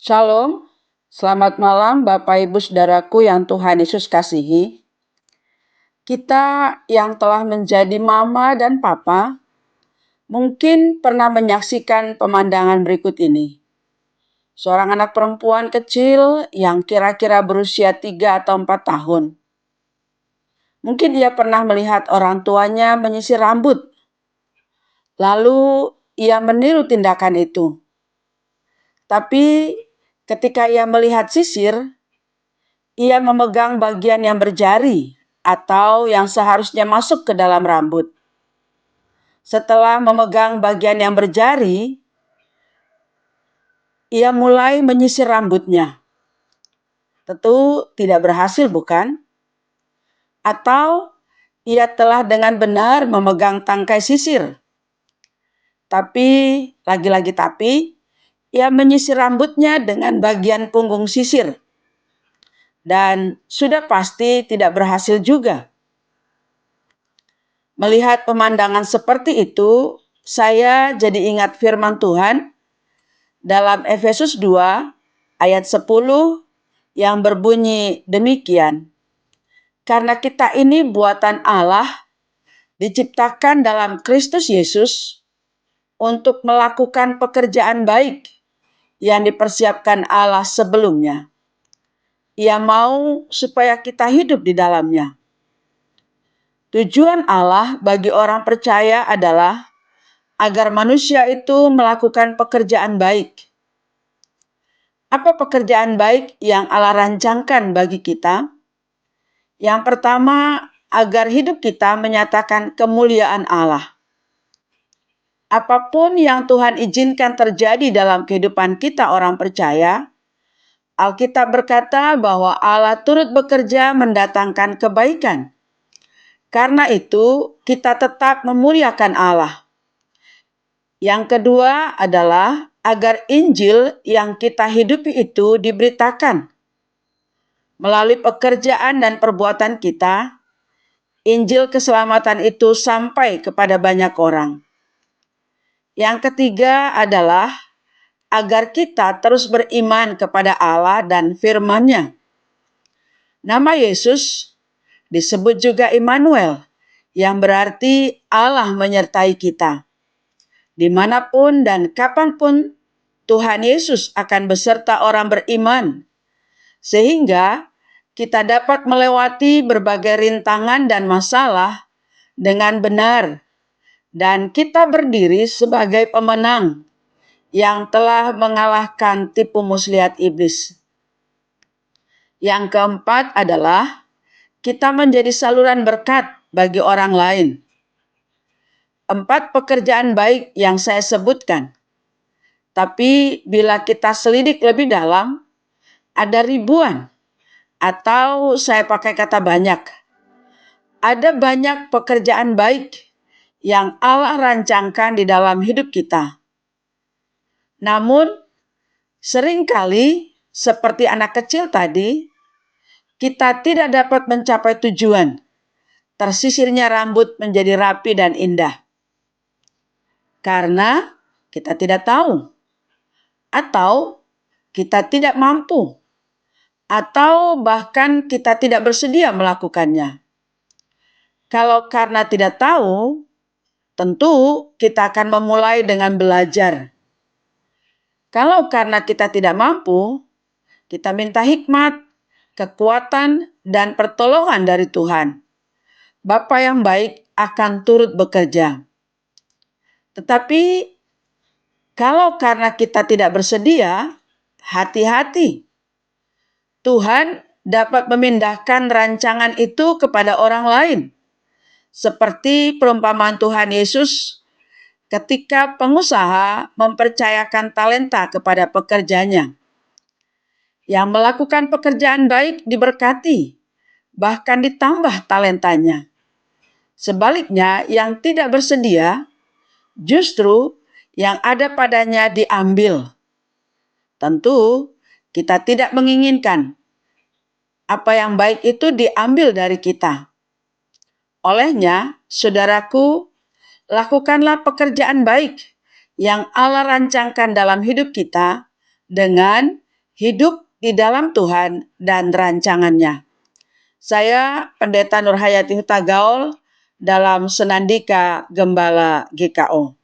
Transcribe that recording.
Shalom, selamat malam Bapak Ibu Saudaraku yang Tuhan Yesus kasihi. Kita yang telah menjadi mama dan papa, mungkin pernah menyaksikan pemandangan berikut ini. Seorang anak perempuan kecil yang kira-kira berusia 3 atau 4 tahun. Mungkin ia pernah melihat orang tuanya menyisir rambut. Lalu ia meniru tindakan itu. Tapi ketika ia melihat sisir, ia memegang bagian yang berjari atau yang seharusnya masuk ke dalam rambut. Setelah memegang bagian yang berjari, ia mulai menyisir rambutnya. Tentu tidak berhasil, bukan? Atau ia telah dengan benar memegang tangkai sisir. Tapi, lagi-lagi ia menyisir rambutnya dengan bagian punggung sisir. Dan sudah pasti tidak berhasil juga. Melihat pemandangan seperti itu, saya jadi ingat firman Tuhan dalam Efesus 2 ayat 10 yang berbunyi demikian. Karena kita ini buatan Allah, diciptakan dalam Kristus Yesus untuk melakukan pekerjaan baik yang dipersiapkan Allah sebelumnya. Ia mau supaya kita hidup di dalamnya. Tujuan Allah bagi orang percaya adalah agar manusia itu melakukan pekerjaan baik. Apa pekerjaan baik yang Allah rancangkan bagi kita? Yang pertama, agar hidup kita menyatakan kemuliaan Allah. Apapun yang Tuhan izinkan terjadi dalam kehidupan kita orang percaya, Alkitab berkata bahwa Allah turut bekerja mendatangkan kebaikan. Karena itu, kita tetap memuliakan Allah. Yang kedua adalah agar Injil yang kita hidupi itu diberitakan. Melalui pekerjaan dan perbuatan kita, Injil keselamatan itu sampai kepada banyak orang. Yang ketiga adalah agar kita terus beriman kepada Allah dan firman-Nya. Nama Yesus disebut juga Immanuel, yang berarti Allah menyertai kita. Dimanapun dan kapanpun Tuhan Yesus akan beserta orang beriman, sehingga kita dapat melewati berbagai rintangan dan masalah dengan benar, dan kita berdiri sebagai pemenang yang telah mengalahkan tipu muslihat iblis. Yang keempat adalah kita menjadi saluran berkat bagi orang lain. 4 pekerjaan baik yang saya sebutkan. Tapi bila kita selidik lebih dalam, ada ribuan, atau saya pakai kata banyak. Ada banyak pekerjaan baik yang Allah rancangkan di dalam hidup kita. Namun, seringkali seperti anak kecil tadi, kita tidak dapat mencapai tujuan. Tersisirnya rambut menjadi rapi dan indah. Karena kita tidak tahu. Atau kita tidak mampu. Atau bahkan kita tidak bersedia melakukannya. Kalau karena tidak tahu, tentu kita akan memulai dengan belajar. Kalau karena kita tidak mampu, kita minta hikmat, kekuatan, dan pertolongan dari Tuhan. Bapa yang baik akan turut bekerja. Tetapi kalau karena kita tidak bersedia, hati-hati. Tuhan dapat memindahkan rancangan itu kepada orang lain. Seperti perumpamaan Tuhan Yesus ketika pengusaha mempercayakan talenta kepada pekerjanya. Yang melakukan pekerjaan baik diberkati, bahkan ditambah talentanya. Sebaliknya, yang tidak bersedia, justru yang ada padanya diambil. Tentu, kita tidak menginginkan apa yang baik itu diambil dari kita. Olehnya, saudaraku, lakukanlah pekerjaan baik yang Allah rancangkan dalam hidup kita dengan hidup di dalam Tuhan dan rancangannya. Saya Pendeta Nurhayati Hutagaul dalam Senandika Gembala GKO.